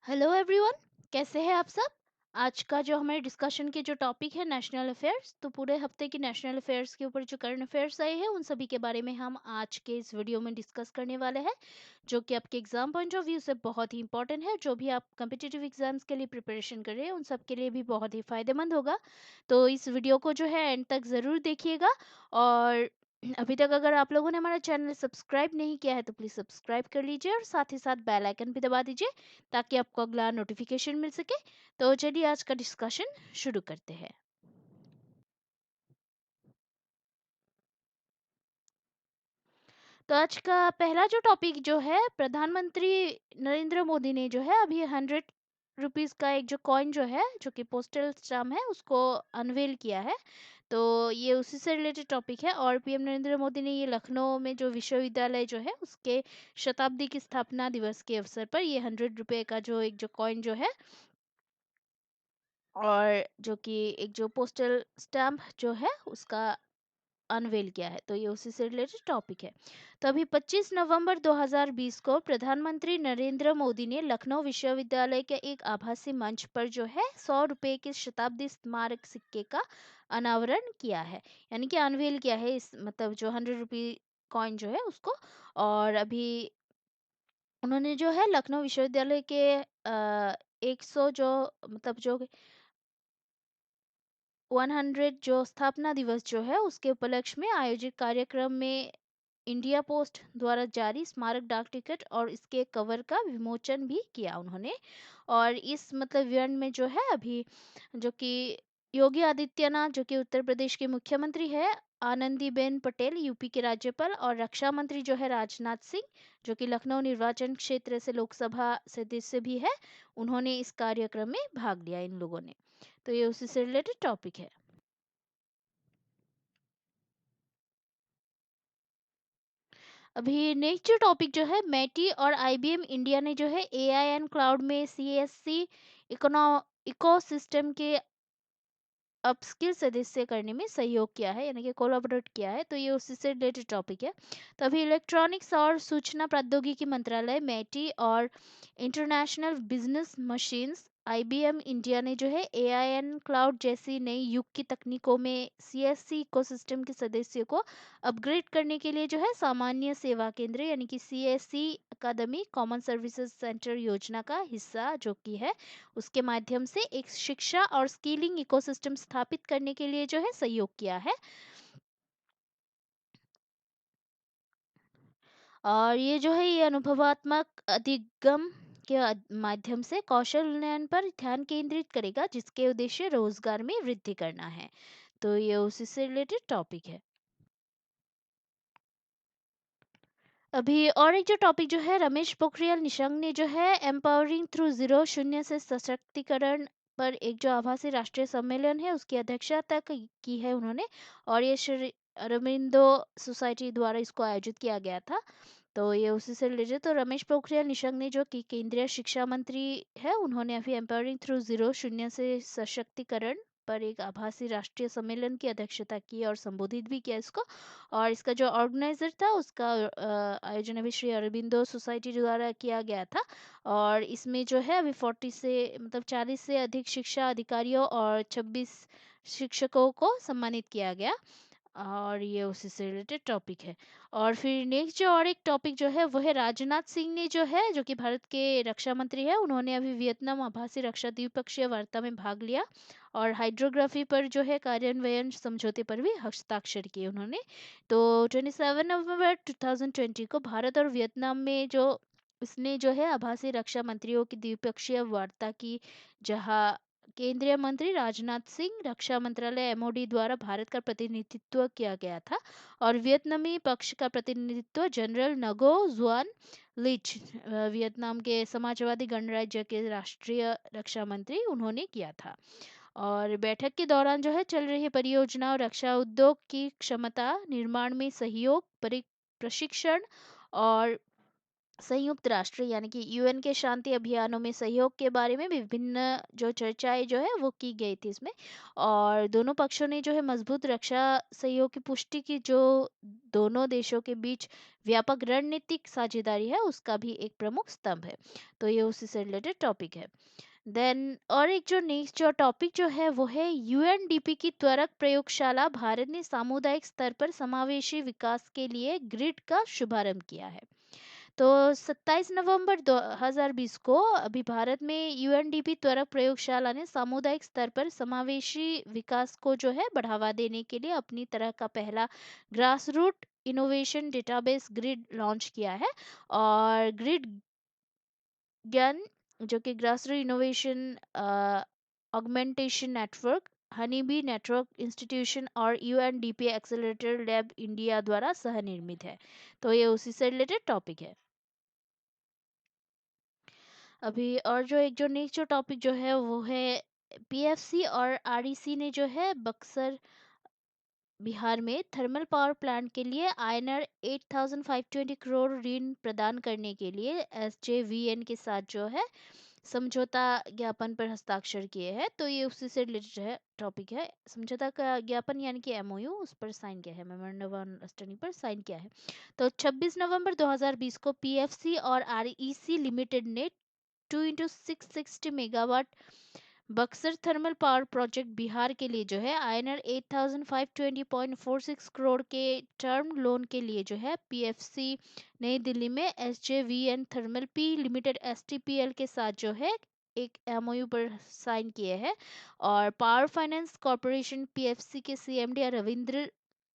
Hello everyone. कैसे हैं आप सब। आज का जो हमारे डिस्कशन के जो टॉपिक है नेशनल अफेयर्स, तो पूरे हफ्ते की नेशनल अफेयर्स के ऊपर जो करंट अफेयर्स आए हैं उन सभी के बारे में हम आज के इस वीडियो में डिस्कस करने वाले हैं, जो कि आपके एग्जाम पॉइंट ऑफ व्यू से बहुत ही इंपॉर्टेंट है। जो भी आप कम्पिटिटिव एग्जाम्स के लिए प्रिपरेशन कर रहे हैं उन सब के लिए भी बहुत ही फायदेमंद होगा। तो इस वीडियो को जो है एंड तक ज़रूर देखिएगा। और अभी तक अगर आप लोगों ने हमारा चैनल सब्सक्राइब नहीं किया है तो प्लीज़ सब्सक्राइब कर लीजिए और साथ ही साथ बेल आइकन भी दबा दीजिए ताकि आपको अगला नोटिफिकेशन मिल सके। तो चलिए आज का डिस्कशन शुरू करते हैं। तो आज का पहला जो टॉपिक जो है, प्रधानमंत्री नरेंद्र मोदी ने जो है अभी 100 रुपीज़ का एक जो कॉइन जो है, जो कि पोस्टल स्टाम्प है, उसको अनवेल किया है। तो ये उसी से रिलेटेड टॉपिक है। और पीएम नरेंद्र मोदी ने ये लखनऊ में जो विश्वविद्यालय जो है उसके शताब्दी की स्थापना दिवस के अवसर पर ये 100 रुपये का जो एक जो कॉइन जो है, और जो कि एक जो पोस्टल स्टैम्प जो है उसका अनवेल किया है। तो ये उसी से रिलेटेड टॉपिक है। तो अभी 25 नवंबर 2020 को प्रधानमंत्री नरेंद्र मोदी ने लखनऊ विश्वविद्यालय के एक आभासी मंच पर जो है 100 रुपये के शताब्दी स्मारक सिक्के का अनावरण किया है, यानी कि अनवेल किया है इस मतलब जो 100 रुपये कॉइन जो है उसको। और अभी उन्होंने जो है लखनऊ विश्वविद्यालय के 100 जो मतलब जो 100 जो स्थापना दिवस जो है उसके उपलक्ष्य में आयोजित कार्यक्रम में इंडिया पोस्ट द्वारा जारी स्मारक डाक टिकट और इसके कवर का विमोचन भी किया उन्होंने। और इस मतलब इवेंट में जो है अभी जो कि योगी आदित्यनाथ जो कि उत्तर प्रदेश के मुख्यमंत्री है, आनंदीबेन पटेल यूपी के राज्यपाल और रक्षा मंत्री जो है राजनाथ सिंह जो कि लखनऊ निर्वाचन क्षेत्र से लोकसभा सदस्य भी है, उन्होंने इस कार्यक्रम में भाग लिया इन लोगों ने। तो ये उसी से रिलेटेड टॉपिक है। अभी नेक्स्ट जो टॉपिक जो है, मेटी और आईबीएम इंडिया ने जो है एआई एंड क्लाउड में सीएससी इकोनो इकोसिस्टम के अपस्किल सदस्य करने में सहयोग किया है, यानी कि कोलैबोरेट किया है। तो ये उसी से रिलेटेड टॉपिक है। तो अभी इलेक्ट्रॉनिक्स और सूचना प्रौद्योगिकी मंत्रालय मेटी और international business machines IBM India ने जो है एआईएन क्लाउड जैसी नई युग की तकनीकों में सीएससी इकोसिस्टम के सदस्यों को अपग्रेड करने के लिए जो है सामान्य सेवा केंद्र यानी कि सीएससी अकादमी कॉमन सर्विसेज सेंटर योजना का हिस्सा जो कि है, उसके माध्यम से एक शिक्षा और स्किलिंग इकोसिस्टम स्थापित करने के लिए जो है सहयोग किया है। और ये जो है ये अनुभवात्मक अधिगम के माध्यम से कौशल उन्नयन पर ध्यान केंद्रित करेगा जिसके उद्देश्य रोजगार में वृद्धि करना है। तो ये उसी से रिलेटेड टॉपिक है। अभी और एक जो टॉपिक जो है, रमेश पोखरियाल निशंक ने जो है एम्पावरिंग थ्रू जीरो शून्य से सशक्तिकरण पर एक जो आभासी राष्ट्रीय सम्मेलन है उसकी अध्यक्षता की है उन्होंने। और ये श्री अरबिंदो सोसाइटी द्वारा इसको आयोजित किया गया था। तो ये उसी से रिलेटेड। तो रमेश पोखरियाल निशंक ने जो कि केंद्रीय शिक्षा मंत्री है, उन्होंने अभी एम्पावरिंग थ्रू जीरो शून्य से सशक्तिकरण पर एक आभासी राष्ट्रीय सम्मेलन की अध्यक्षता की और संबोधित भी किया इसको। और इसका जो ऑर्गेनाइजर था उसका आयोजन अभी श्री अरबिंदो सोसाइटी द्वारा किया गया था। और इसमें जो है अभी 40 से मतलब 40 से अधिक शिक्षा अधिकारियों और 26 शिक्षकों को सम्मानित किया गया। और ये उसी से रिलेटेड टॉपिक है। और फिर नेक्स्ट जो और एक टॉपिक जो है वो है राजनाथ सिंह ने जो है, जो कि भारत के रक्षा मंत्री है, उन्होंने अभी वियतनाम आभासी रक्षा द्विपक्षीय वार्ता में भाग लिया और हाइड्रोग्राफी पर जो है कार्यान्वयन समझौते पर भी हस्ताक्षर किए उन्होंने। तो 27 नवंबर 2020 को भारत और वियतनाम में जो इसने जो है आभासी रक्षा मंत्रियों की द्विपक्षीय वार्ता की, जहां केंद्रीय मंत्री राजनाथ सिंह, रक्षा मंत्रालय एमओडी द्वारा भारत का प्रतिनिधित्व किया गया था और वियतनामी पक्ष का प्रतिनिधित्व जनरल नगो जुआन लिच, वियतनाम के समाजवादी गणराज्य के राष्ट्रीय रक्षा मंत्री, उन्होंने किया था। और बैठक के दौरान जो है चल रही परियोजना और रक्षा उद्योग की क्षमता निर्माण में सहयोग प्रशिक्षण और संयुक्त राष्ट्र यानी कि यूएन के शांति अभियानों में सहयोग के बारे में विभिन्न जो चर्चाएं जो है वो की गई थी इसमें। और दोनों पक्षों ने जो है मजबूत रक्षा सहयोग की पुष्टि की, जो दोनों देशों के बीच व्यापक रणनीतिक साझेदारी है उसका भी एक प्रमुख स्तंभ है। तो ये उसी से रिलेटेड टॉपिक है। देन और एक जो नेक्स्ट जो टॉपिक जो है वो है यूएनडीपी की त्वरक प्रयोगशाला। भारत ने सामुदायिक स्तर पर समावेशी विकास के लिए ग्रिड का शुभारंभ किया है। तो 27 नवंबर 2020 को अभी भारत में यूएनडीपी त्वरक प्रयोगशाला ने सामुदायिक स्तर पर समावेशी विकास को जो है बढ़ावा देने के लिए अपनी तरह का पहला grass root innovation database grid launch किया है। और ग्रिड ज्ञान जो कि grass root innovation augmentation network, honey bee network institution और यूएनडीपी एक्सेलरेटर लैब इंडिया द्वारा सह निर्मित है। तो ये उसी से रिलेटेड टॉपिक है। अभी और जो एक जो नेक्स्ट जो टॉपिक जो है वो है पीएफसी और आरईसी ने जो है बक्सर बिहार में थर्मल पावर प्लांट के लिए आईएनआर 8520 करोड़ ऋण प्रदान करने के लिए एसजेवीएन के साथ जो है समझौता ज्ञापन पर हस्ताक्षर किए हैं। तो ये उसी से रिलेटेड है टॉपिक है। समझौता का ज्ञापन यानी कि एमओयू उस पर साइन किया है, मेमोरेंडम ऑफ अंडरस्टैंडिंग पर साइन किया है। तो 26 नवंबर 2020 को पीएफसी और आरईसी लिमिटेड ने 2 into 660 megawatt Buxar thermal power project Bihar के लिए जो है आईएनआर 8520.46 करोड़ के टर्म लोन के लिए जो है पीएफसी नई दिल्ली में एसजेवीएन थर्मल पी लिमिटेड एसटीपीएल के साथ जो है एक एमओयू पर साइन किए हैं। और पावर फाइनेंस कॉरपोरेशन पीएफसी के सीएमडी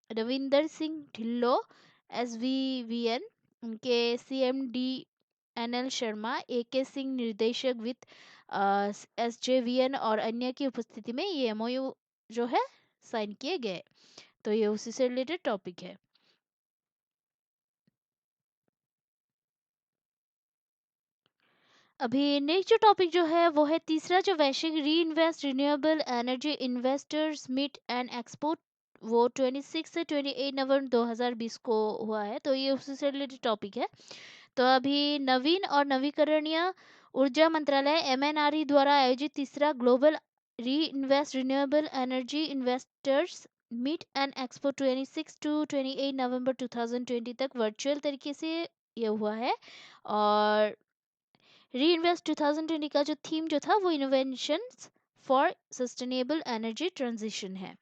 रविंदर सिंह ढिल्लो एसवीवीएन, उनके सीएमडी एनएल शर्मा, एके सिंह निर्देशक वित्त एसजेवीएन और अन्य की उपस्थिति में ये एमओयू जो है साइन किए गए। तो ये उसी से रिलेटेड टॉपिक है। अभी नेक्स्ट जो टॉपिक जो है वो है तीसरा जो वैश्विक re invest renewable energy investors meet and export, वो 26 से 28 नवंबर 2020 को हुआ है। तो ये उसी से रिलेटेड टॉपिक है। तो अभी नवीन और नवीकरणीय ऊर्जा मंत्रालय एमएनआरई द्वारा आयोजित तीसरा global re invest renewable energy investors meet and expo 26 to 28 November 2020 तक वर्चुअल तरीके से ये हुआ है। और री इन्वेस्ट 2020 का जो थीम जो था वो innovations for sustainable energy transition है।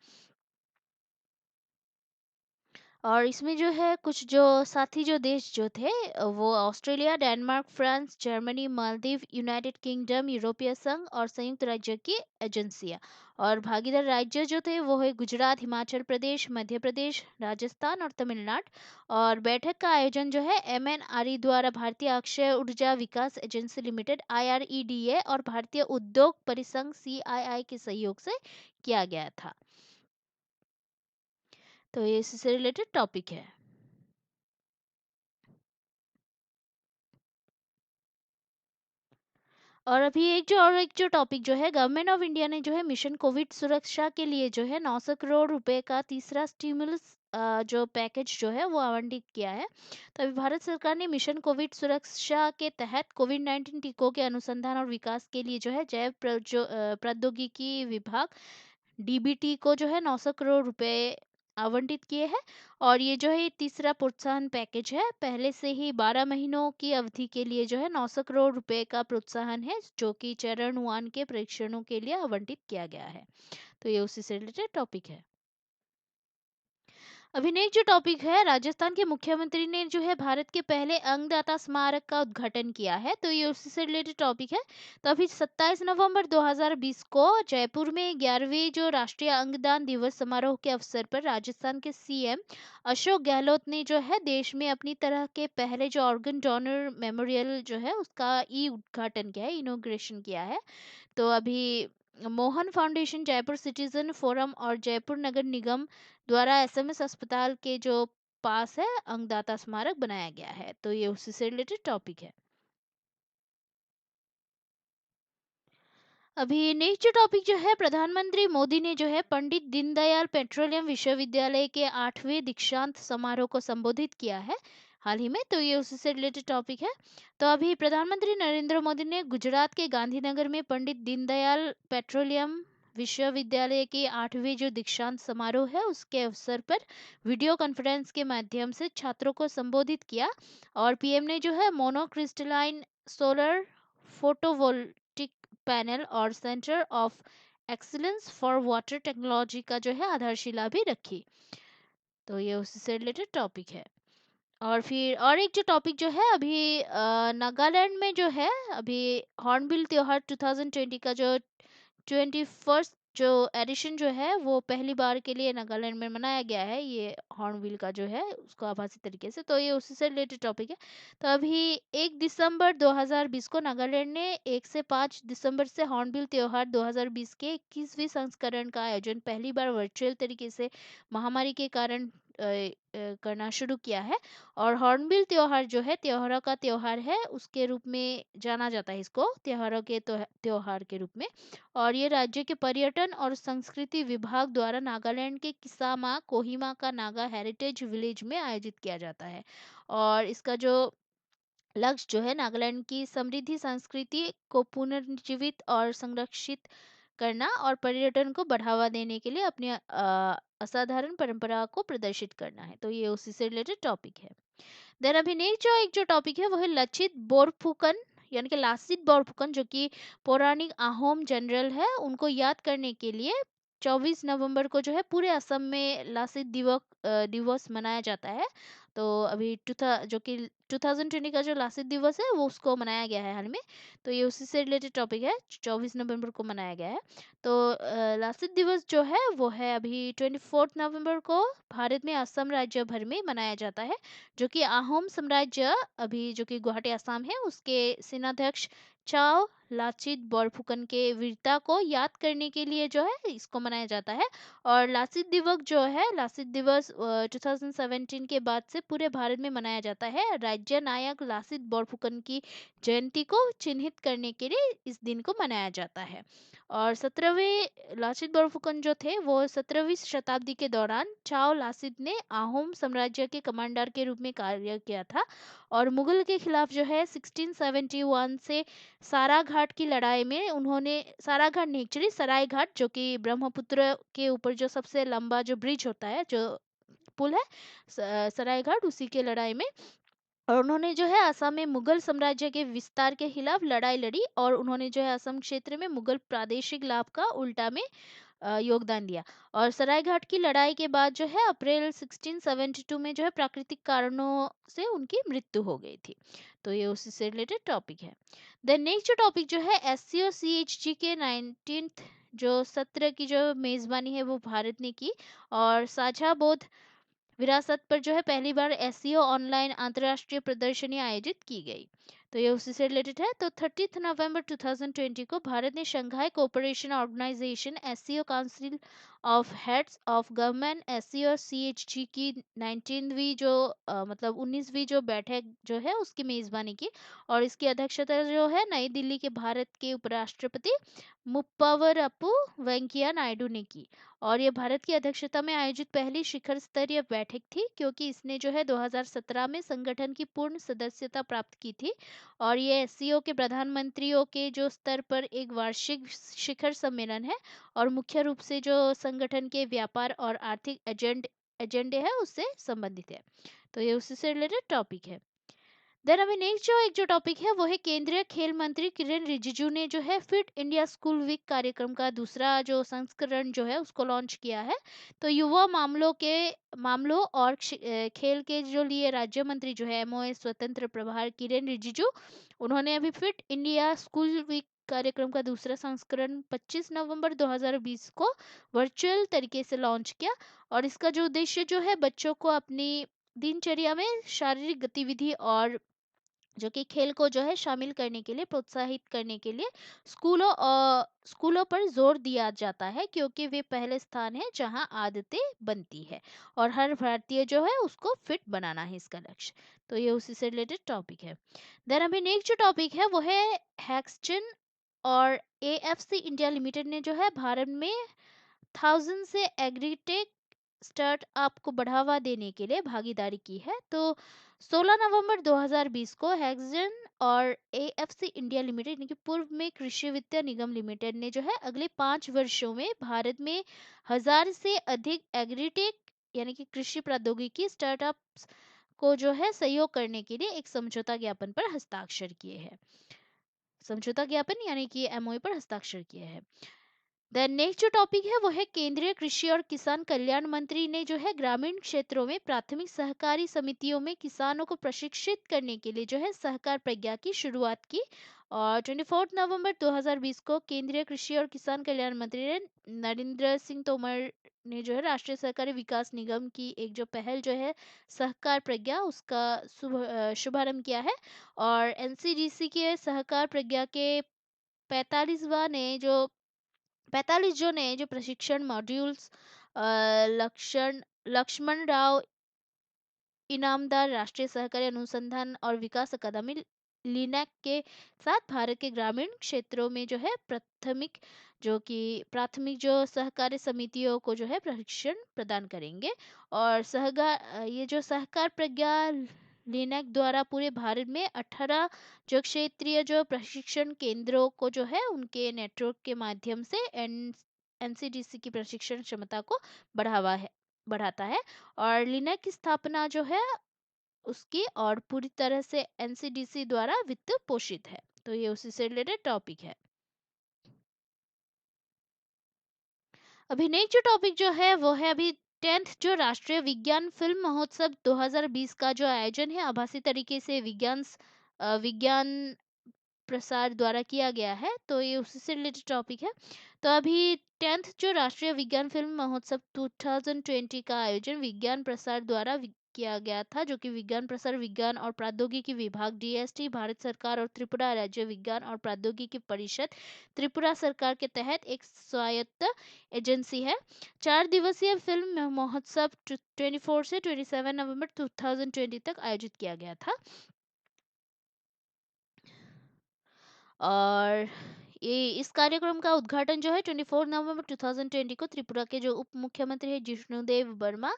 और इसमें जो है कुछ जो साथी जो देश जो थे वो Australia, Denmark, France, Germany, Maldives, United kingdom, यूरोपीय संघ और संयुक्त राज्य की एजेंसियां। और भागीदार राज्य जो थे वो है गुजरात, हिमाचल प्रदेश, मध्य प्रदेश, राजस्थान और तमिलनाडु। और बैठक का आयोजन जो है एमएनआरई द्वारा भारतीय अक्षय ऊर्जा विकास एजेंसी लिमिटेड आईआरईडीए और भारतीय उद्योग परिसंघ सीआईआई के सहयोग से किया गया था। तो ये इससे रिलेटेड टॉपिक है। और अभी एक जो टॉपिक जो है गवर्नमेंट ऑफ इंडिया ने जो है मिशन कोविड सुरक्षा के लिए जो है 900 करोड़ रुपए का तीसरा स्टिमुलस जो पैकेज जो है वो आवंटित किया है। तो अभी भारत सरकार ने मिशन कोविड सुरक्षा के तहत कोविड-19 टीकों के अनुसंधान और विकास के लिए जो है जैव प्रौद्योगिकी विभाग डीबीटी को जो है 900 करोड़ रुपए आवंटित किए हैं। और ये जो है ये तीसरा प्रोत्साहन पैकेज है। पहले से ही 12 महीनों की अवधि के लिए जो है 900 करोड़ रुपए का प्रोत्साहन है जो कि चरण 1 के परीक्षणों के लिए आवंटित किया गया है। तो ये उसी से रिलेटेड टॉपिक है। अभी नेक्स्ट जो टॉपिक है, राजस्थान के मुख्यमंत्री ने जो है भारत के पहले अंगदाता स्मारक का उद्घाटन किया है। तो ये उसी से रिलेटेड टॉपिक है। तो अभी 27 नवंबर 2020 को जयपुर में 11वें जो राष्ट्रीय अंगदान दिवस समारोह के अवसर पर राजस्थान के सीएम अशोक गहलोत ने जो है देश में अपनी तरह के पहले जो ऑर्गन डोनर मेमोरियल जो है उसका ई उद्घाटन किया है, इनोग्रेशन किया है। तो अभी Mohan foundation, Jaipur citizen forum और जयपुर नगर निगम द्वारा एसएमएस अस्पताल के जो पास है अंगदाता स्मारक बनाया गया है। तो ये उसी से रिलेटेड टॉपिक है। अभी नेक्स्ट जो टॉपिक जो है, प्रधानमंत्री मोदी ने जो है पंडित दीनदयाल पेट्रोलियम विश्वविद्यालय के 8वें दीक्षांत समारोह को संबोधित किया है। हाल ही में, तो ये उसी से रिलेटेड टॉपिक है। तो अभी प्रधानमंत्री नरेंद्र मोदी ने गुजरात के गांधीनगर में पंडित दीनदयाल पेट्रोलियम विश्वविद्यालय के 8वें जो दीक्षांत समारोह है उसके अवसर पर वीडियो कॉन्फ्रेंस के माध्यम से छात्रों को संबोधित किया। और पीएम ने जो है मोनोक्रिस्टलाइन सोलर फोटोवोल्टिक पैनल और centre of excellence for water technology का जो है आधारशिला भी रखी। तो ये उसी से रिलेटेड टॉपिक है। और फिर और एक जो टॉपिक जो है अभी नागालैंड में जो है अभी हॉर्नबिल त्योहार 2020 का जो 21st जो एडिशन जो है वो पहली बार के लिए नागालैंड में मनाया गया है, ये हॉर्नबिल का जो है उसको आभासी तरीके से। तो ये उसी से रिलेटेड टॉपिक है। तो अभी 1 दिसंबर 2020 को नागालैंड ने 1 से 5 दिसंबर से हॉर्नबिल त्योहार 2020 के 21वीं संस्करण का आयोजन पहली बार वर्चुअल तरीके से महामारी के कारण करना शुरू किया है। और हॉर्नबिल त्योहार जो है त्योहारों का त्योहार है उसके रूप में जाना जाता है, इसको त्योहारों के त्योहार के रूप में। और ये राज्य के पर्यटन और संस्कृति विभाग द्वारा नागालैंड के किसामा कोहिमा का नागा हेरिटेज विलेज में आयोजित किया जाता है। और इसका जो लक्ष्य जो है नागालैंड की समृद्धि संस्कृति को पुनर्जीवित और संरक्षित करना और पर्यटन को बढ़ावा देने के लिए अपनी असाधारण परंपरा को प्रदर्शित करना है। तो ये उसी से रिलेटेड टॉपिक है। देन अभी नेक्स्ट जो एक जो टॉपिक है वो है लचित बोरफुकन, यानी कि लासित बोरफुकन, जो कि पौराणिक अहोम जनरल है, उनको याद करने के लिए 24 नवंबर को जो है पूरे असम में लासित दिवस मनाया जाता है। तो अभी जो कि 2020 का जो लासित दिवस है वो उसको मनाया गया है हाल में। तो ये उसी से रिलेटेड टॉपिक है, 24 नवंबर को मनाया गया है। तो लासित दिवस जो है वो है अभी 24 नवंबर को भारत में असम राज्य भर में मनाया जाता है, जो कि अहोम साम्राज्य अभी जो कि गुवाहाटी असम है उसके सेनाध्यक्ष चाव लाचित बोरफुकन के वीरता को याद करने के लिए जो है इसको मनाया जाता है। और लाचित दिवस जो है लाचित दिवस 2017 के बाद से पूरे भारत में मनाया जाता है। राज्य नायक लाचित बोरफुकन की जयंती को चिन्हित करने के लिए इस दिन को मनाया जाता है। और 17वें लाचित बोरफुकन जो थे वो 17वीं शताब्दी के दौरान चाओ लाचित ने अहोम साम्राज्य के कमांडर के रूप में कार्य किया था। और मुगल के खिलाफ जो है 1671 से साराघाट की लड़ाई में उन्होंने, साराघाट नहीं एक्चुअली सरायघाट, जो कि ब्रह्मपुत्र के ऊपर जो सबसे लंबा जो ब्रिज होता है, जो पुल है सरायघाट, उसी के लड़ाई में। और उन्होंने जो है असम में मुगल साम्राज्य के विस्तार के खिलाफ लड़ाई लड़ी और उन्होंने जो है असम क्षेत्र में मुगल प्रादेशिक लाभ का उल्टा में योगदान दिया। और सरायघाट की लड़ाई के बाद जो है अप्रैल 1672 में जो है प्राकृतिक कारणों से उनकी मृत्यु हो गई थी। तो ये उसी से रिलेटेड टॉपिक है। देन नेक्स्ट जो टॉपिक जो है SCOCHG के 19th जो सत्र की जो मेजबानी है वो भारत ने की। और साझा बोध विरासत पर जो है पहली बार एससीओ ऑनलाइन अंतर्राष्ट्रीय प्रदर्शनी आयोजित की गई। तो ये उसी से रिलेटेड है। तो 30 नवंबर 2020 को भारत ने Shanghai cooperation organisation SCO council of heads of government SCO CHG की 19वीं जो मतलब 19वीं जो बैठक जो है उसकी मेजबानी की। और इसकी अध्यक्षता जो है नई दिल्ली के भारत के उपराष्ट्रपति मुप्पवरपु वेंकैया नायडू ने की। और ये भारत की अध्यक्षता में आयोजित पहली शिखर स्तरीय बैठक थी, क्योंकि इसने जो है 2017 में संगठन की पूर्ण सदस्यता प्राप्त की थी। और ये एससीओ के प्रधानमंत्रियों के जो स्तर पर एक वार्षिक शिखर सम्मेलन है और मुख्य रूप से जो संगठन के व्यापार और आर्थिक एजेंडे है उससे संबंधित है। तो ये उससे से रिलेटेड टॉपिक है। देन अभी नेक्स्ट जो एक जो टॉपिक है वो है केंद्रीय खेल मंत्री किरेन रिजिजू ने जो है फिट इंडिया स्कूल वीक कार्यक्रम का दूसरा जो संस्करण जो है उसको लॉन्च किया है। तो युवा मामलों और खेल के जो लिए राज्य मंत्री जो है एमओए स्वतंत्र प्रभार किरेन रिजिजू, उन्होंने अभी फिट इंडिया स्कूल वीक कार्यक्रम का दूसरा संस्करण 25 नवंबर 2020 को वर्चुअल तरीके से लॉन्च किया। और इसका जो उद्देश्य जो है बच्चों को अपनी दिनचर्या में शारीरिक गतिविधि और जो कि खेल को जो है शामिल करने के लिए प्रोत्साहित करने के लिए स्कूलों पर जोर दिया जाता है, क्योंकि वे पहले स्थान है जहां आदतें बनती है और हर भारतीय जो है उसको फिट बनाना है इसका लक्ष्य। तो ये उसी से रिलेटेड टॉपिक है। देन अभी नेक्स्ट जो टॉपिक है वो है हैक्सचन और AFC इंडिया लिमिटेड ने जो है भारत में 1000 से एग्रीटेक स्टार्टअप को बढ़ावा देने के लिए भागीदारी की है। तो 16 नवंबर 2020 को हेक्सन और एएफसी इंडिया लिमिटेड यानी कि पूर्व में कृषि वित्त निगम लिमिटेड ने जो है अगले 5 वर्षों में भारत में 1000 से अधिक एग्रीटेक यानी कि कृषि प्रौद्योगिकी स्टार्टअप्स को जो है सहयोग करने के लिए एक समझौता ज्ञापन पर हस्ताक्षर किए हैं। समझौता ज्ञापन यानी कि एमओयू पर हस्ताक्षर किए हैं। देन नेक्स्ट जो टॉपिक है वो है केंद्रीय कृषि और किसान कल्याण मंत्री ने जो है ग्रामीण क्षेत्रों में प्राथमिक सहकारी समितियों में किसानों को प्रशिक्षित करने के लिए जो है सहकार प्रज्ञा की शुरुआत की। और 24 नवंबर 2020 को केंद्रीय कृषि और किसान कल्याण मंत्री ने नरेंद्र सिंह तोमर ने जो है राष्ट्रीय सहकारी विकास निगम की एक जो पहल जो है सहकार प्रज्ञा उसका शुभारंभ किया है। और एनसीडीसी के सहकार प्रज्ञा के 45वां ने जो 45 जो नए जो प्रशिक्षण मॉड्यूल्स लक्षण लक्ष्मण राव इनामदार राष्ट्रीय सहकारी अनुसंधान और विकास अकादमी लिनैक के साथ भारत के ग्रामीण क्षेत्रों में जो है प्राथमिक जो सहकारी समितियों को जो है प्रशिक्षण प्रदान करेंगे। और ये जो सहकार प्रज्ञा लिनैक द्वारा पूरे भारत में 18 जो क्षेत्रीय जो प्रशिक्षण केंद्रों को जो है उनके नेटवर्क के माध्यम से एनसीडीसी की प्रशिक्षण क्षमता को बढ़ाता है। और लिनक्स की स्थापना जो है उसकी और पूरी तरह से एनसीडीसी द्वारा वित्त पोषित है। तो ये उसी से रिलेटेड टॉपिक है। अभी नेक्स्ट जो टॉपिक जो है वो है अभी 10th जो राष्ट्रीय विज्ञान फिल्म महोत्सव 2020 का जो आयोजन है आभासी तरीके से विज्ञान प्रसार द्वारा किया गया है। तो ये उसी से रिलेटेड टॉपिक है। तो अभी 10th जो राष्ट्रीय विज्ञान फिल्म महोत्सव 2020 का आयोजन विज्ञान प्रसार द्वारा किया गया था, जो कि विज्ञान प्रसार विज्ञान और प्रौद्योगिकी विभाग डीएसटी भारत सरकार और त्रिपुरा राज्य विज्ञान और प्रौद्योगिकी परिषद त्रिपुरा सरकार के तहत एक स्वायत्त एजेंसी है। 4 दिवसीय फिल्म महोत्सव 24 से 27 नवंबर 2020 तक आयोजित किया गया था। और ये इस कार्यक्रम का उद्घाटन जो है 24 नवंबर 2020 को त्रिपुरा के जो उप मुख्यमंत्री है जिष्णुदेव वर्मा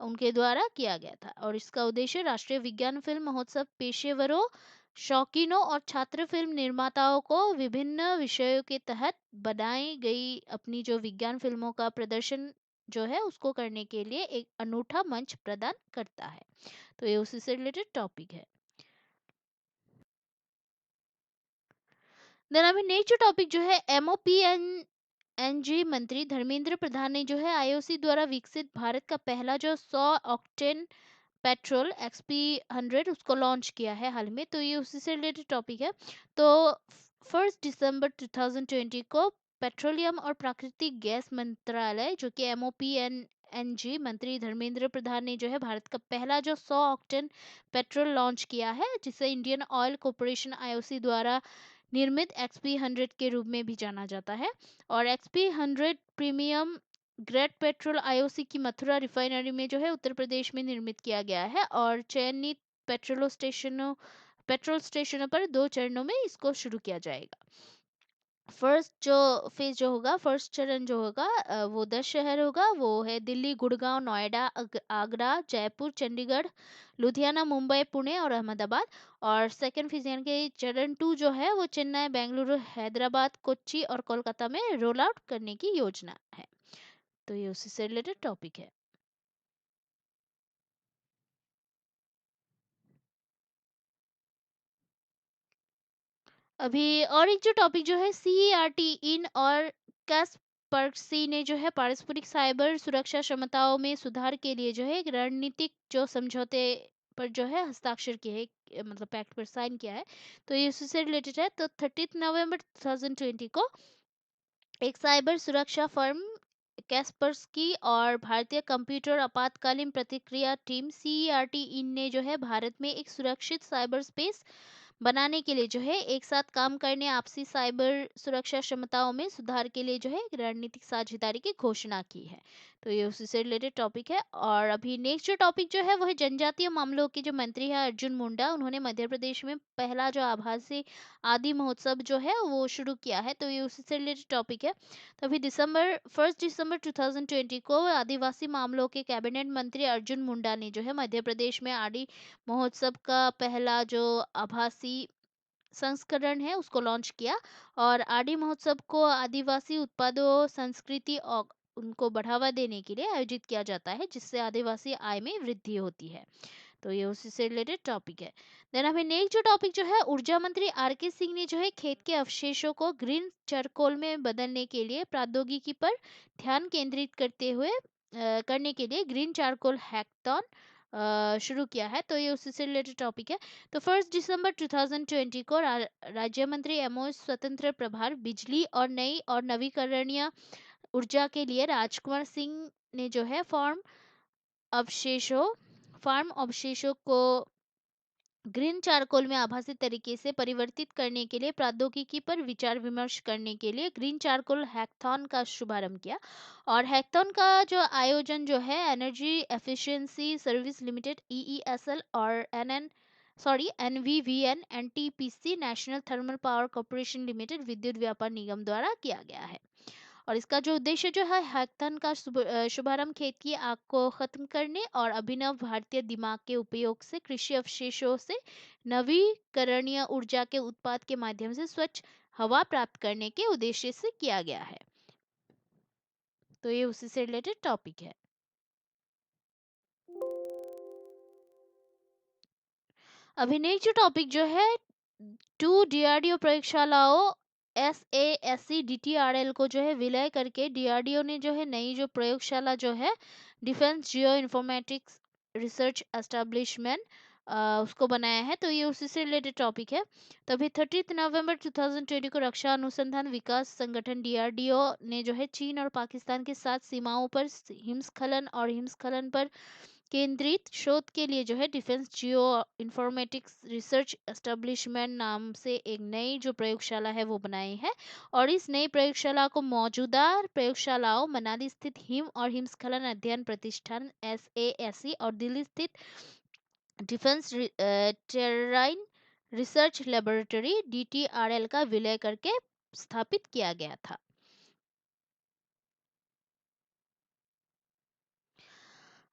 उनके द्वारा किया गया था। और इसका उद्देश्य राष्ट्रीय विज्ञान फिल्म महोत्सव पेशेवरों शौकीनों और छात्र फिल्म निर्माताओं को विभिन्न विषयों के तहत बनाई गई अपनी जो विज्ञान फिल्मों का प्रदर्शन जो है उसको करने के लिए एक अनूठा मंच प्रदान करता है। तो ये उसी से रिलेटेड टॉपिक है। देन अभी नेक्स्ट टॉपिक जो है एमओपीएनजी मंत्री धर्मेंद्र प्रधान ने जो है आईओसी द्वारा विकसित भारत का पहला जो 100 ऑक्टेन पेट्रोल XP100 उसको लॉन्च किया है हाल में। तो ये उसी से रिलेटेड टॉपिक है। तो 1 दिसंबर 2020 को पेट्रोलियम और प्राकृतिक गैस मंत्रालय जो कि एमओपीएनजी मंत्री धर्मेंद्र प्रधान ने जो है भारत का पहला जो 100 ऑक्टेन पेट्रोल लॉन्च किया है, जिसे इंडियन ऑयल कॉरपोरेशन आईओसी द्वारा निर्मित XP100 के रूप में भी जाना जाता है। और XP100 premium grade petrol IOC की मथुरा रिफाइनरी में जो है उत्तर प्रदेश में निर्मित किया गया है। और चयनित पेट्रोल स्टेशनों पर 2 चरणों में इसको शुरू किया जाएगा। फर्स्ट चरण जो होगा वो 10 शहर होगा। वो है दिल्ली, गुड़गांव, नोएडा, आगरा, जयपुर, चंडीगढ़, लुधियाना, मुंबई, पुणे और अहमदाबाद। और सेकंड फेज यानी कि चरण 2 जो है वो चेन्नई, बेंगलुरु, हैदराबाद, कोच्चि और कोलकाता में रोल आउट करने की योजना है। तो ये उसी से रिलेटेड टॉपिक है। अभी और एक जो टॉपिक जो है सीईआरटी इन और कैस्पर्सी ने जो है पारस्परिक साइबर सुरक्षा क्षमताओं में सुधार के लिए जो है एक रणनीतिक जो समझौते पर जो है हस्ताक्षर किए है, मतलब पैक्ट पर साइन किया है। तो ये उससे रिलेटेड है। तो 30 नवंबर 2020 को एक साइबर सुरक्षा फर्म कैस्पर्सकी और भारतीय कंप्यूटर आपातकालीन प्रतिक्रिया टीम सीईआरटी इन ने जो है भारत में एक सुरक्षित साइबर स्पेस बनाने के लिए जो है एक साथ काम करने आपसी साइबर सुरक्षा क्षमताओं में सुधार के लिए जो है एक रणनीतिक साझेदारी की घोषणा की है। तो ये उसी से रिलेटेड टॉपिक है। और अभी नेक्स्ट जो टॉपिक जो है वो है जनजातीय मामलों के जो मंत्री हैं अर्जुन मुंडा, उन्होंने मध्य प्रदेश में पहला जो आभासी आदि महोत्सव जो है वो शुरू किया है। तो ये उसी से रिलेटेड टॉपिक है। तो अभी दिसंबर 2020 को आदिवासी मामलों के कैबिनेट मंत्री अर्जुन मुंडा ने जो है मध्य प्रदेश में आदि महोत्सव का पहला जो आभासी संस्करण है उसको लॉन्च किया। और आदि महोत्सव को आदिवासी उत्पादों, संस्कृति और उनको बढ़ावा देने के लिए आयोजित किया जाता है, जिससे आदिवासी आय में वृद्धि होती है। तो ये उसी से रिलेटेड टॉपिक है। देन हमें नेक्स्ट जो टॉपिक जो है, ऊर्जा मंत्री आर के सिंह ने जो है खेत के अवशेषों को ग्रीन चारकोल में बदलने के लिए प्रौद्योगिकी पर ध्यान केंद्रित करने के लिए ग्रीन चारकोल हैकथॉन शुरू किया है। तो ये उसी से रिलेटेड टॉपिक है। तो 1 दिसंबर 2020 को राज्य मंत्री एमओ स्वतंत्र प्रभार बिजली और नई और नवीकरणीय ऊर्जा के लिए राजकुमार सिंह ने जो है अवशेषों फार्म अवशेषों को ग्रीन चारकोल में आभासी तरीके से परिवर्तित करने के लिए प्रौद्योगिकी पर विचार विमर्श करने के लिए ग्रीन चारकोल हैकथॉन का शुभारंभ किया। और हैकथॉन का जो आयोजन जो है energy efficiency service limited EESL और NVVN NTPC national thermal power corporation limited Vidyut Vyapar निगम द्वारा किया गया है। और इसका जो उद्देश्य जो है हैकथॉन का शुभारंभ खेत की आग को खत्म करने और अभिनव भारतीय दिमाग के उपयोग से कृषि अवशेषों से नवीकरणीय ऊर्जा के उत्पाद के माध्यम से स्वच्छ हवा प्राप्त करने के उद्देश्य से किया गया है। तो ये उसी से रिलेटेड टॉपिक है। अभी नेक्स्ट जो टॉपिक जो है, 2 डीआरडीओ प्रयोगशालाओं SASC-DTRL को जो है विलय करके डीआरडीओ ने जो है नई जो प्रयोगशाला जो है defence geo informatics research establishment उसको बनाया है। तो ये उसी से रिलेटेड टॉपिक है। तो अभी 30 नवंबर 2020 को रक्षा अनुसंधान विकास संगठन डीआरडीओ ने जो है चीन और पाकिस्तान के साथ सीमाओं पर हिमस्खलन पर केंद्रित शोध के लिए जो है डिफेंस जियो इंफॉर्मेटिक्स रिसर्च एस्टेब्लिशमेंट नाम से एक नई जो प्रयोगशाला है वो बनाई है। और इस नई प्रयोगशाला को मौजूदा प्रयोगशालाओं मनाली स्थित हिम और हिमस्खलन अध्ययन प्रतिष्ठान SASC और दिल्ली स्थित defence terrain research laboratory DTRL का विलय करके स्थापित किया गया था।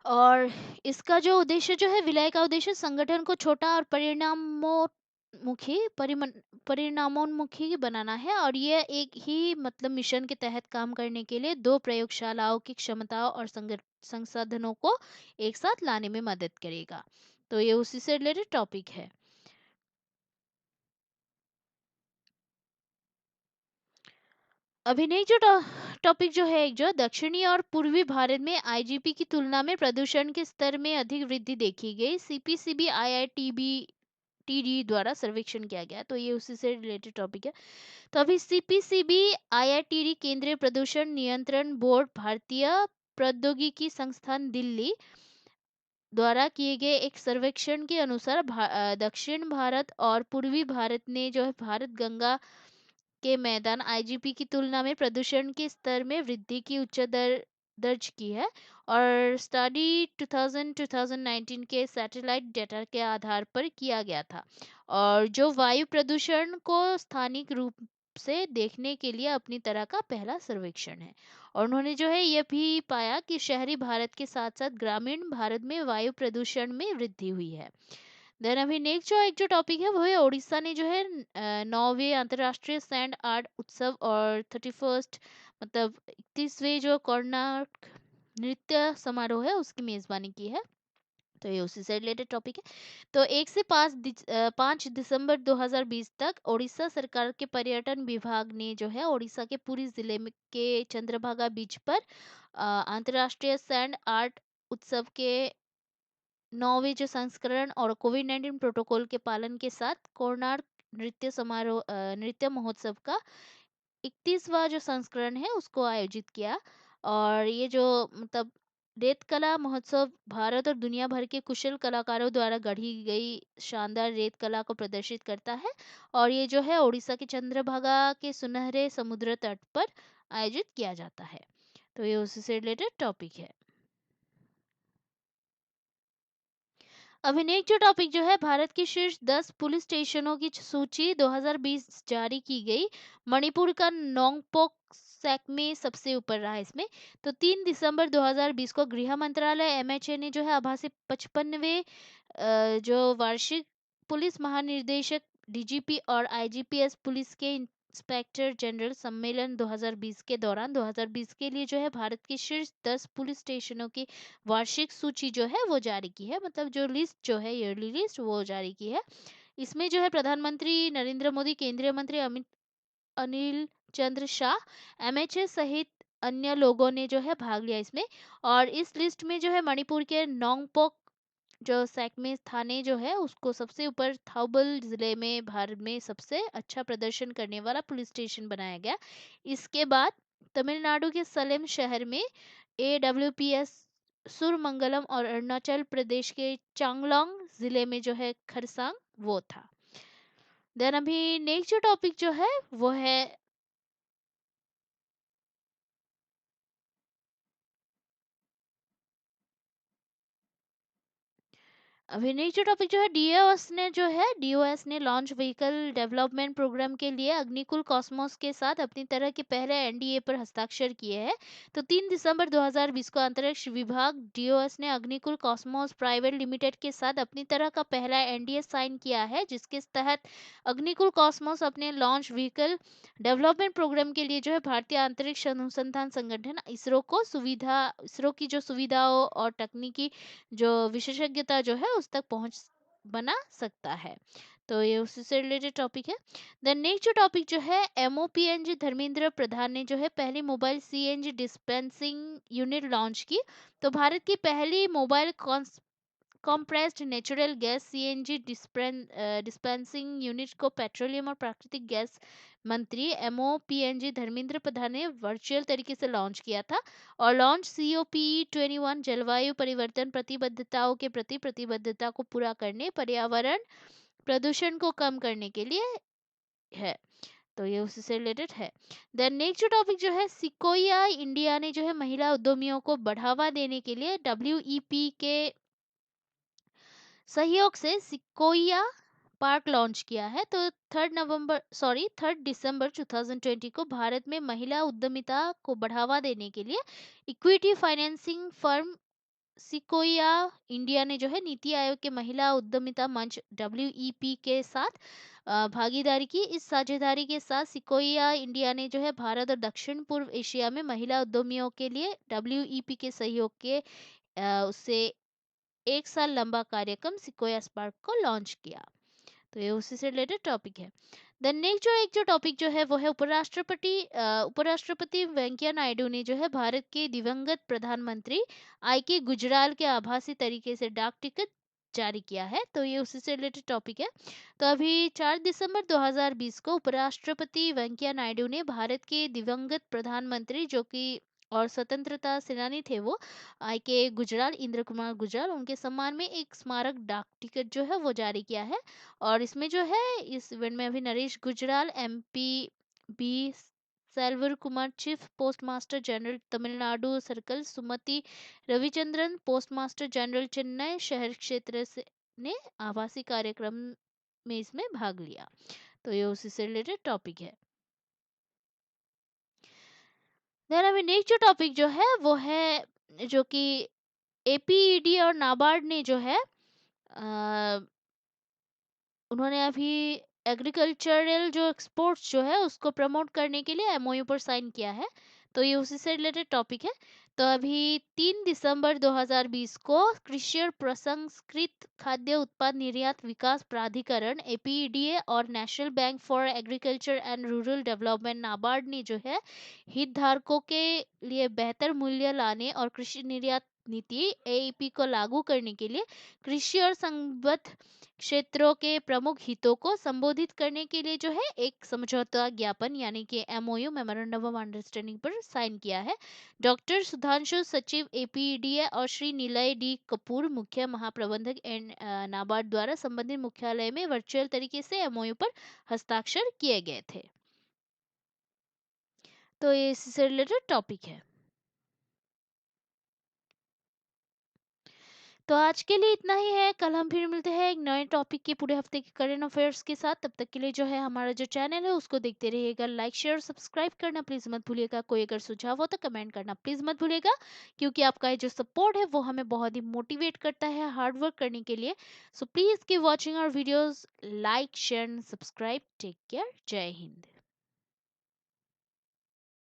और इसका जो उद्देश्य जो है विलय का उद्देश्य संगठन को छोटा और परिणामोन्मुखी बनाना है। और ये एक ही मतलब मिशन के तहत काम करने के लिए 2 प्रयोगशालाओं की क्षमताओं और संसाधनों को एक साथ लाने में मदद करेगा। तो ये उसी से रिलेटेड टॉपिक है। अभी नहीं जो टॉपिक जो है, एक जो दक्षिणी और पूर्वी भारत में आईजीपी की तुलना में प्रदूषण के स्तर में अधिक वृद्धि देखी गई। सीपीसीबी आईआईटीबी टीडी द्वारा सर्वेक्षण किया गया। तो ये उसी से रिलेटेड टॉपिक है। तो अभी सीपीसीबी आईआईटीडी केंद्रीय प्रदूषण नियंत्रण बोर्ड भारतीय प्रौद्योगिकी संस्थान दिल्ली द्वारा किए गए एक सर्वेक्षण के अनुसार दक्षिण भारत और पूर्वी भारत ने जो है भारत गंगा के मैदान आईजीपी की तुलना में प्रदूषण के स्तर में वृद्धि की उच्च दर दर्ज की है। और स्टडी 2019 के सैटेलाइट डेटा के आधार पर किया गया था। और जो वायु प्रदूषण को स्थानिक रूप से देखने के लिए अपनी तरह का पहला सर्वेक्षण है। और उन्होंने जो है ये भी पाया कि शहरी भारत के साथ साथ ग्रामीण भारत में वायु प्रदूषण में वृद्धि हुई है। देन अभी नेक्स्ट जो एक जो टॉपिक है वो है उड़ीसा ने जो है 9वें अंतर्राष्ट्रीय सैंड आर्ट उत्सव और 31st मतलब 31वें जो कर्नाटक नृत्य समारोह है उसकी मेजबानी की है। तो ये उसी से रिलेटेड टॉपिक है। तो 1 से 5 दिसंबर 2020 तक उड़ीसा सरकार के पर्यटन विभाग ने जो है उड़ीसा के पूरी जिले में के चंद्रभागा बीच पर अंतर्राष्ट्रीय सैंड आर्ट उत्सव के 9वें जो संस्करण और कोविड-19 प्रोटोकॉल के पालन के साथ कोणार्क नृत्य महोत्सव का 31वां जो संस्करण है उसको आयोजित किया। और ये जो मतलब रेत कला महोत्सव भारत और दुनिया भर के कुशल कलाकारों द्वारा गढ़ी गई शानदार रेत कला को प्रदर्शित करता है। और ये जो है उड़ीसा के चंद्रभागा के सुनहरे समुद्र तट पर आयोजित किया जाता है। तो ये उसी से रिलेटेड टॉपिक है। अभिलेख जो टॉपिक जो है, भारत की शीर्ष 10 पुलिस स्टेशनों की सूची 2020 जारी की गई। मणिपुर का नोंगपोक सेक्मे सबसे ऊपर रहा इसमें। तो 3 दिसंबर 2020 को गृह मंत्रालय एमएचए ने जो है आभासी 55वें जो वार्षिक पुलिस महानिर्देशक डीजीपी और आईजीपीएस पुलिस के इंस्पेक्टर जनरल सम्मेलन 2020 के दौरान 2020 के लिए जो है भारत की शीर्ष 10 पुलिस स्टेशनों की वार्षिक सूची जो है वो जारी की है। मतलब जो लिस्ट जो है, ईयरली लिस्ट, वो जारी की है। इसमें जो है प्रधानमंत्री नरेंद्र मोदी, केंद्रीय मंत्री अनिल चंद्र शाह, एमएचए सहित अन्य लोगों ने जो है भाग लिया इसमें। और इस लिस्ट में जो है मणिपुर के नोंगपोक जो सैकमे थाने जो है उसको सबसे ऊपर थाउबल जिले में भारत में सबसे अच्छा प्रदर्शन करने वाला पुलिस स्टेशन बनाया गया। इसके बाद तमिलनाडु के सलेम शहर में एडब्ल्यूपीएस सुरमंगलम और अरुणाचल प्रदेश के चांगलांग जिले में जो है खरसांग वो था। देन अभी नेक्स्ट जो टॉपिक जो है वो है अभी नेक्स्ट जो टॉपिक जो है, डीओएस ने लॉन्च व्हीकल डेवलपमेंट प्रोग्राम के लिए अग्निकुल कॉस्मोस के साथ अपनी तरह के पहले एनडीए पर हस्ताक्षर किए हैं। तो 3 दिसंबर 2020 को अंतरिक्ष विभाग डीओएस ने अग्निकुल कॉस्मोस प्राइवेट लिमिटेड के साथ अपनी तरह का पहला एनडीए साइन किया है, जिसके तहत अग्निकुल कॉस्मोस अपने लॉन्च व्हीकल डेवलपमेंट प्रोग्राम के लिए जो है भारतीय अंतरिक्ष अनुसंधान संगठन इसरो की जो सुविधाओं और तकनीकी जो विशेषज्ञता जो है उस तक पहुंच बना सकता है। तो ये उसी से रिलेटेड टॉपिक है। देन नेक्स्ट जो टॉपिक जो है, एमओपीएनजी धर्मेंद्र प्रधान ने जो है पहली mobile CNG dispensing unit launch की। तो भारत की पहली mobile compressed natural gas CNG dispensing unit को पेट्रोलियम और प्राकृतिक गैस मंत्री एमओपीएनजी धर्मेंद्र प्रधान ने वर्चुअल तरीके से लॉन्च किया था। और लॉन्च COP21 जलवायु परिवर्तन प्रतिबद्धताओं के प्रति प्रतिबद्धता को पूरा करने, पर्यावरण प्रदूषण को कम करने के लिए है। तो ये उसी से रिलेटेड है। देन नेक्स्ट जो टॉपिक जो है, सिकोया इंडिया ने जो है महिला उद्यमियों को बढ़ावा देने के लिए WEP के सहयोग से सिकोया पार्क लॉन्च किया है। तो 3 दिसंबर 2020 को भारत में महिला उद्यमिता को बढ़ावा देने के लिए equity financing firm sequoia India ने जो है नीति आयोग के महिला उद्यमिता मंच WEP के साथ भागीदारी की। इस साझेदारी के साथ सिकोया इंडिया ने जो है भारत और दक्षिण पूर्व एशिया में महिला उद्यमियों के लिए WEP के सहयोग के उससे 1 साल लंबा कार्यक्रम सिकोया स्पार्क को लॉन्च किया। तो ये उसी से रिलेटेड टॉपिक है। देन नेक्स्ट जो टॉपिक जो है वो है उपराष्ट्रपति वेंकैया नायडू ने जो है भारत के दिवंगत प्रधानमंत्री के गुजराल के आभासी तरीके से डाक टिकट जारी किया है। तो ये उसी से रिलेटेड टॉपिक है। तो अभी 4 दिसंबर 2020 को उपराष्ट्रपति वेंकैया नायडू ने भारत के दिवंगत प्रधानमंत्री जो कि और स्वतंत्रता सेनानी थे वो गुजराल, इंद्र कुमार गुजराल, उनके सम्मान में एक स्मारक डाक टिकट जो है वो जारी किया है। और इसमें जो है इस इवेंट में अभी Naresh Gujral, MP B Selva Kumar, chief post master general Tamil Nadu circle, Sumathi Ravichandran, post master general Chennai शहर क्षेत्र से ने आभासी कार्यक्रम में इसमें भाग लिया। तो ये उसी से रिलेटेड टॉपिक है। देन अभी नेक्स्ट जो टॉपिक जो है वो है जो कि APED और नाबार्ड ने जो है उन्होंने अभी एग्रीकल्चरल जो एक्सपोर्ट्स जो है उसको प्रमोट करने के लिए MOU पर साइन किया है। तो ये उसी से रिलेटेड टॉपिक है। तो अभी 3 दिसंबर 2020 को कृषि और प्रसंस्कृत खाद्य उत्पाद निर्यात विकास प्राधिकरण APEDA और national bank for agriculture and rural development NABARD ने जो है हितधारकों के लिए बेहतर मूल्य लाने और कृषि निर्यात नीति AEP को लागू करने के लिए कृषि और संबद्ध क्षेत्रों के प्रमुख हितों को संबोधित करने के लिए जो है एक समझौता ज्ञापन यानी कि MOU मेमोरेंडम ऑफ अंडरस्टैंडिंग पर साइन किया है। डॉक्टर सुधांशु सचिव APEDA और श्री निलय D कपूर मुख्य महाप्रबंधक एंड नाबार्ड द्वारा संबंधित मुख्यालय में वर्चुअल तरीके से MOU पर हस्ताक्षर किए गए थे। तो ये इससे रिलेटेड टॉपिक है। तो आज के लिए इतना ही है। कल हम फिर मिलते हैं एक नए टॉपिक के पूरे हफ्ते के करंट अफेयर्स के साथ। तब तक के लिए जो है हमारा जो चैनल है उसको देखते रहिएगा। लाइक शेयर सब्सक्राइब करना प्लीज मत भूलिएगा। कोई अगर सुझाव हो तो कमेंट करना प्लीज मत भूलिएगा, क्योंकि आपका ये जो सपोर्ट है वो हमें बहुत ही मोटिवेट करता है हार्ड वर्क करने के लिए। So please keep watching our videos, like share and subscribe. Take care, Jai Hind.